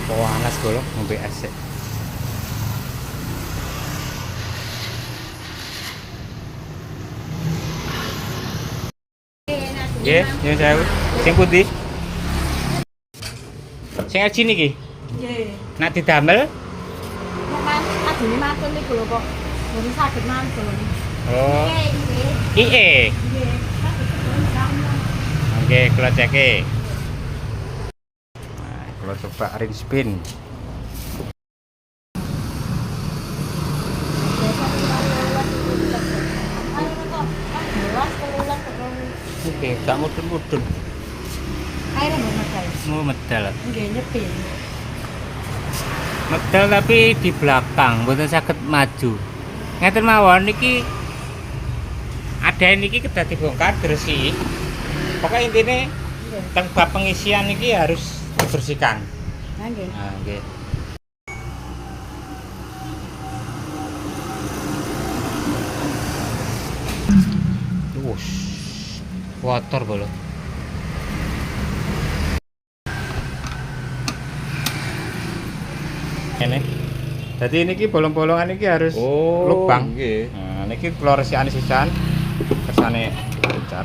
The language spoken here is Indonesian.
Panas golok ngombe es. Nggih, nyuwun sewu. Sing pundi? Sing aji niki. Nggih. Nek didamel Nek ajine mantun niku lho kok. Mboten saged mantun. oh Nggih. IE. Nggih. Oke, kula ceke. Nah, kula coba ring spin. Oke, gak mudun-mudun. Air medal. Mau medal. Nggih nyepi. Medal tapi di belakang, mboten saged maju. Ngeten mawon niki ada niki kedah dibongkar diresiki. Pokoknya intinya teng bab pengisian niki harus dibersihkan. Nggih. Nah, nggih. Wus. Kotor bolo. Ini. Jadi niki bolong-bolongan niki harus lubang. Nggih. Nah, niki kula resikane sisan. Kersane lancar.